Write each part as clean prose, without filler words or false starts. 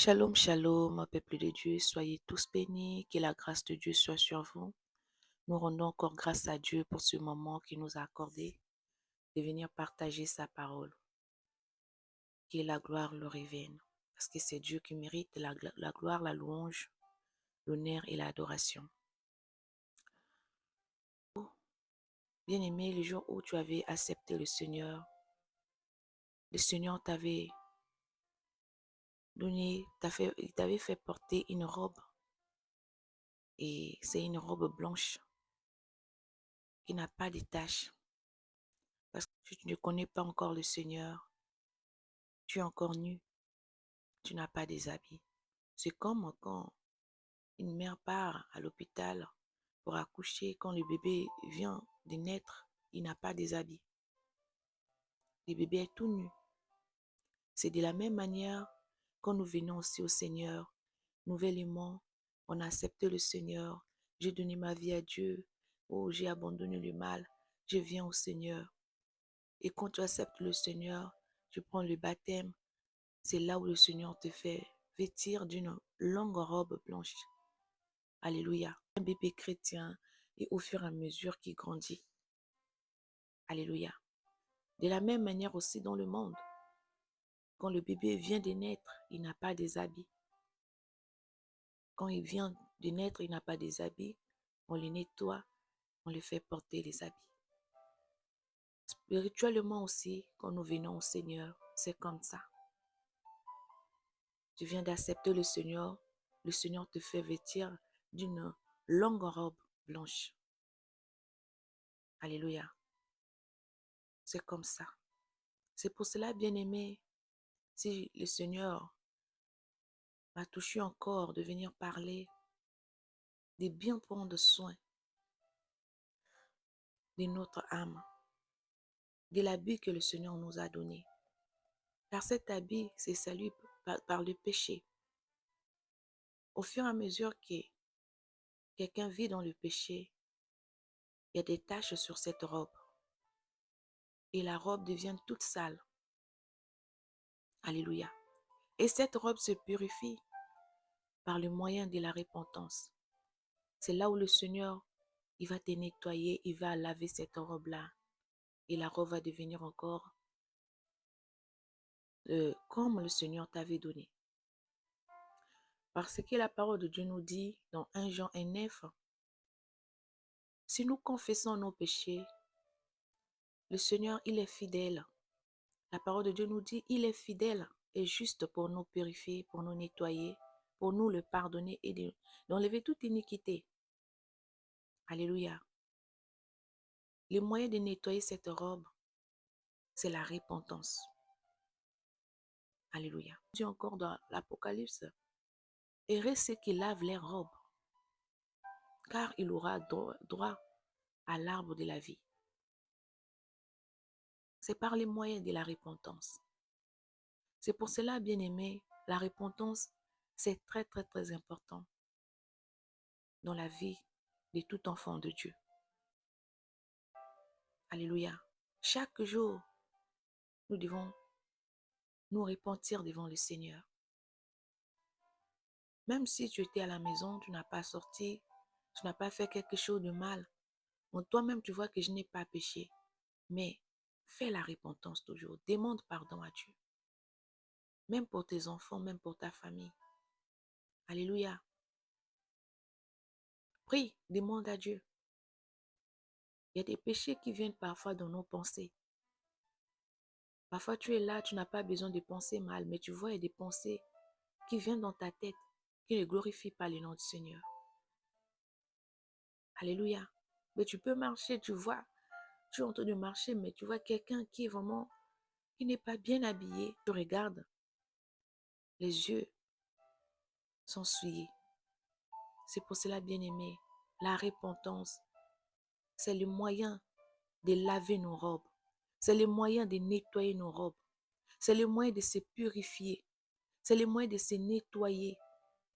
Shalom, shalom, peuple de Dieu, soyez tous bénis, que la grâce de Dieu soit sur vous. Nous rendons encore grâce à Dieu pour ce moment qu'il nous a accordé de venir partager sa parole. Que la gloire le revienne, parce que c'est Dieu qui mérite la gloire, la louange, l'honneur et l'adoration. Bien-aimé, le jour où tu avais accepté le Seigneur t'avait donné, il t'avait fait porter une robe, et c'est une robe blanche qui n'a pas de taches. Parce que tu ne connais pas encore le Seigneur, tu es encore nu, tu n'as pas des habits. C'est comme quand une mère part à l'hôpital pour accoucher, quand le bébé vient de naître, il n'a pas des habits. Le bébé est tout nu. C'est de la même manière quand nous venons aussi au Seigneur, nouvellement, on accepte le Seigneur, j'ai donné ma vie à Dieu, oh j'ai abandonné le mal, je viens au Seigneur. Et quand tu acceptes le Seigneur, tu prends le baptême, c'est là où le Seigneur te fait vêtir d'une longue robe blanche. Alléluia. Un bébé chrétien et au fur et à mesure qu'il grandit. Alléluia. De la même manière aussi dans le monde. Quand le bébé vient de naître, il n'a pas des habits. Quand il vient de naître, il n'a pas des habits. On le nettoie, on le fait porter les habits. Spirituellement aussi, quand nous venons au Seigneur, c'est comme ça. Tu viens d'accepter le Seigneur te fait vêtir d'une longue robe blanche. Alléluia. C'est comme ça. C'est pour cela, bien-aimé, si le Seigneur m'a touché encore de venir parler, de bien prendre soin de notre âme, de l'habit que le Seigneur nous a donné. Car cet habit, c'est salut par le péché. Au fur et à mesure que quelqu'un vit dans le péché, il y a des taches sur cette robe. Et la robe devient toute sale. Alléluia. Et cette robe se purifie par le moyen de la repentance. C'est là où le Seigneur, il va te nettoyer, il va laver cette robe-là. Et la robe va devenir encore comme le Seigneur t'avait donné. Parce que la parole de Dieu nous dit dans 1 Jean 1,9, si nous confessons nos péchés, le Seigneur, il est fidèle. La parole de Dieu nous dit, il est fidèle et juste pour nous purifier, pour nous nettoyer, pour nous le pardonner et d'enlever toute iniquité. Alléluia. Le moyen de nettoyer cette robe, c'est la repentance. Alléluia. Dieu encore dans l'Apocalypse, heureux ceux qui lavent les robes, car il aura droit à l'arbre de la vie. C'est par les moyens de la repentance. C'est pour cela, bien-aimé, la repentance, c'est très, très, très important dans la vie de tout enfant de Dieu. Alléluia. Chaque jour, nous devons nous repentir devant le Seigneur. Même si tu étais à la maison, tu n'as pas sorti, tu n'as pas fait quelque chose de mal, bon, toi-même tu vois que je n'ai pas péché, mais fais la repentance toujours, demande pardon à Dieu, même pour tes enfants, même pour ta famille. Alléluia. Prie, demande à Dieu. Il y a des péchés qui viennent parfois dans nos pensées. Parfois tu es là, tu n'as pas besoin de penser mal, mais tu vois, il y a des pensées qui viennent dans ta tête, qui ne glorifient pas le nom du Seigneur. Alléluia. Mais tu peux marcher, tu vois, tu es en train de marcher, mais tu vois quelqu'un qui est vraiment, qui n'est pas bien habillé. Tu regardes, les yeux sont souillés. C'est pour cela, bien-aimé, la repentance, c'est le moyen de laver nos robes. C'est le moyen de nettoyer nos robes. C'est le moyen de se purifier. C'est le moyen de se nettoyer.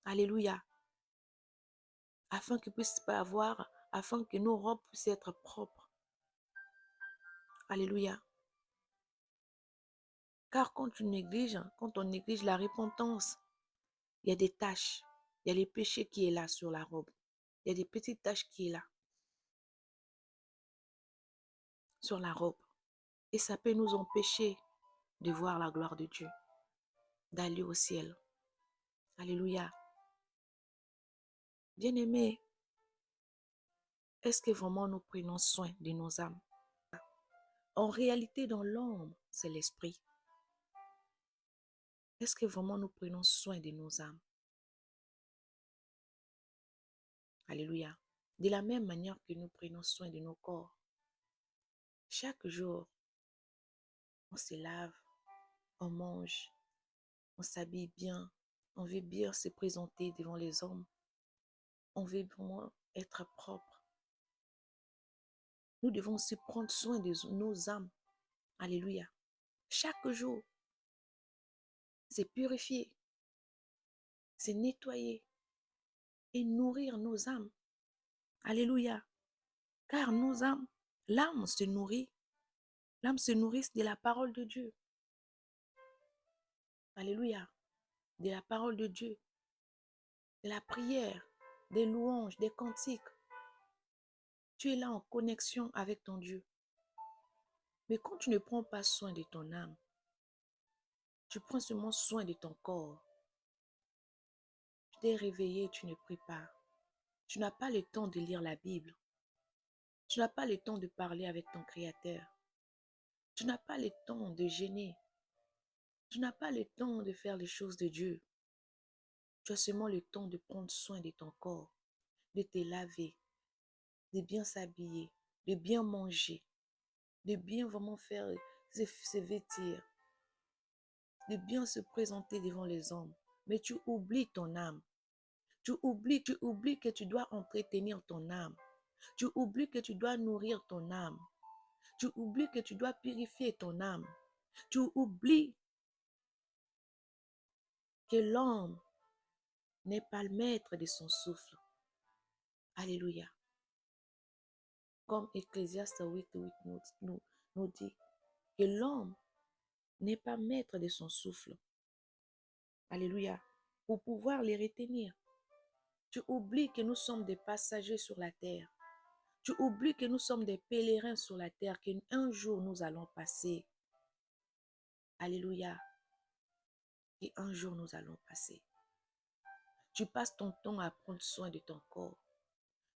Alléluia. Afin que puisse pas avoir, afin que nos robes puissent être propres. Alléluia. Car quand on néglige la repentance, Il y a des taches. Il y a les péchés qui est là sur la robe. Il y a des petites taches qui est là sur la robe. Et ça peut nous empêcher de voir la gloire de Dieu, d'aller au ciel. Alléluia. Bien-aimés, est-ce que vraiment nous prenons soin de nos âmes? En réalité, dans l'homme, c'est l'esprit. Est-ce que vraiment nous prenons soin de nos âmes? Alléluia. De la même manière que nous prenons soin de nos corps. Chaque jour, on se lave, on mange, on s'habille bien, on veut bien se présenter devant les hommes. On veut vraiment être propre. Nous devons aussi prendre soin de nos âmes. Alléluia. Chaque jour, c'est purifier, c'est nettoyer et nourrir nos âmes. Alléluia. Car nos âmes, l'âme se nourrit. L'âme se nourrit de la parole de Dieu. Alléluia. De la parole de Dieu. De la prière, des louanges, des cantiques. Tu es là en connexion avec ton Dieu. Mais quand tu ne prends pas soin de ton âme, tu prends seulement soin de ton corps. Tu t'es réveillé, tu ne pries pas. Tu n'as pas le temps de lire la Bible. Tu n'as pas le temps de parler avec ton Créateur. Tu n'as pas le temps de jeûner. Tu n'as pas le temps de faire les choses de Dieu. Tu as seulement le temps de prendre soin de ton corps, de te laver, de bien s'habiller, de bien manger, de bien vraiment faire se vêtir, de bien se présenter devant les hommes. Mais tu oublies ton âme. Tu oublies que tu dois entretenir ton âme. Tu oublies que tu dois nourrir ton âme. Tu oublies que tu dois purifier ton âme. Tu oublies que l'homme n'est pas le maître de son souffle. Alléluia. Comme Ecclésiaste 8:8 nous dit que l'homme n'est pas maître de son souffle. Alléluia. Pour pouvoir les retenir. Tu oublies que nous sommes des passagers sur la terre. Tu oublies que nous sommes des pèlerins sur la terre, qu'un jour nous allons passer. Alléluia. Et un jour nous allons passer. Tu passes ton temps à prendre soin de ton corps.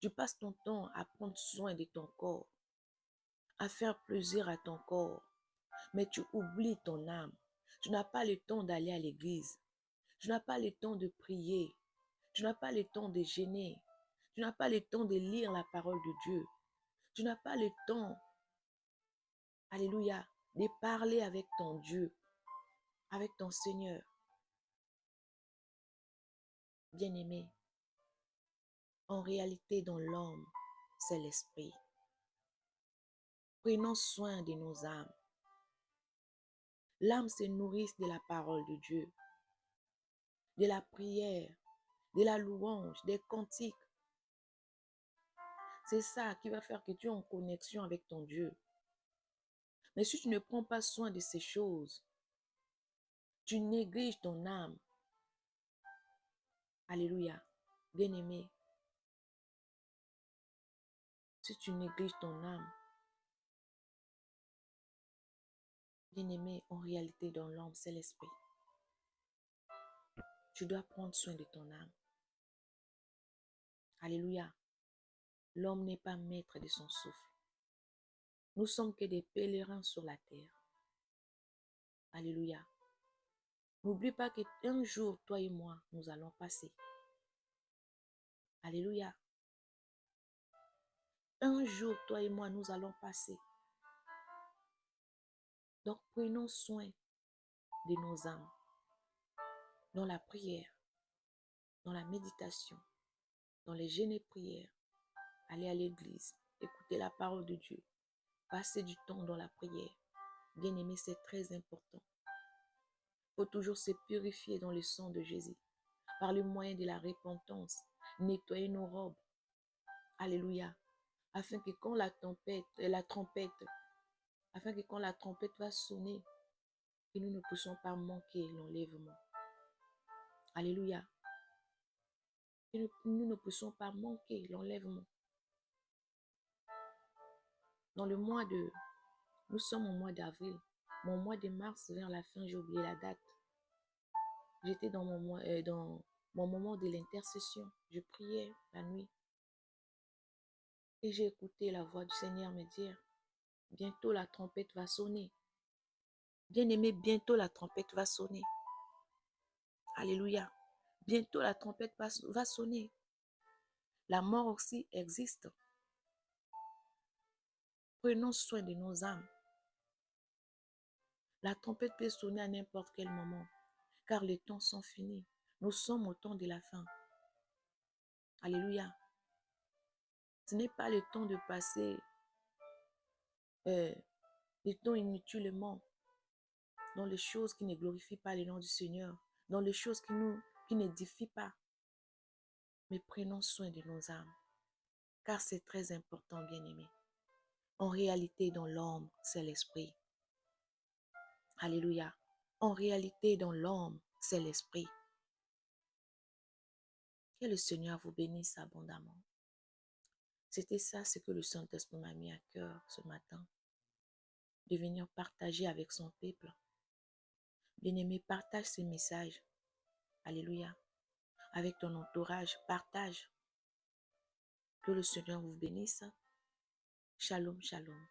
Tu passes ton temps à prendre soin de ton corps, à faire plaisir à ton corps. Mais tu oublies ton âme. Tu n'as pas le temps d'aller à l'église. Tu n'as pas le temps de prier. Tu n'as pas le temps de jeûner. Tu n'as pas le temps de lire la parole de Dieu. Tu n'as pas le temps, alléluia, de parler avec ton Dieu, avec ton Seigneur. Bien-aimé, en réalité, dans l'homme, c'est l'esprit. Prenons soin de nos âmes. L'âme se nourrit de la parole de Dieu, de la prière, de la louange, des cantiques. C'est ça qui va faire que tu es en connexion avec ton Dieu. Mais si tu ne prends pas soin de ces choses, tu négliges ton âme. Alléluia. Bien-aimé, si tu négliges ton âme, bien-aimé, en réalité, dans l'homme, c'est l'esprit. Tu dois prendre soin de ton âme. Alléluia. L'homme n'est pas maître de son souffle. Nous sommes que des pèlerins sur la terre. Alléluia. N'oublie pas qu'un jour, toi et moi, nous allons passer. Alléluia. Un jour, toi et moi, nous allons passer. Donc, prenons soin de nos âmes. Dans la prière, dans la méditation, dans les jeûnes et prières. Aller à l'église, écouter la parole de Dieu. Passer du temps dans la prière. Bien-aimé, c'est très important. Il faut toujours se purifier dans le sang de Jésus. Par le moyen de la repentance, nettoyer nos robes. Alléluia. Afin que quand la trompette va sonner, que nous ne puissions pas manquer l'enlèvement. Alléluia. Et nous ne puissions pas manquer l'enlèvement. Dans le mois de... Nous sommes au mois d'avril. Mon mois de mars, vers la fin, j'ai oublié la date. J'étais dans dans mon moment de l'intercession. Je priais la nuit. Et j'ai écouté la voix du Seigneur me dire, bientôt la trompette va sonner. Bien-aimé, bientôt la trompette va sonner. Alléluia. Bientôt la trompette va sonner. La mort aussi existe. Prenons soin de nos âmes. La trompette peut sonner à n'importe quel moment, car les temps sont finis. Nous sommes au temps de la fin. Alléluia. Ce n'est pas le temps de passer le temps inutilement dans les choses qui ne glorifient pas le nom du Seigneur, dans les choses qui n'édifient pas. Mais prenons soin de nos âmes, car c'est très important, bien-aimés. En réalité, dans l'homme, c'est l'esprit. Alléluia. En réalité, dans l'homme, c'est l'esprit. Que le Seigneur vous bénisse abondamment. C'était ça ce que le Saint-Esprit m'a mis à cœur ce matin, de venir partager avec son peuple. Bien-aimé, partage ces messages. Alléluia. Avec ton entourage, partage. Que le Seigneur vous bénisse. Shalom, shalom.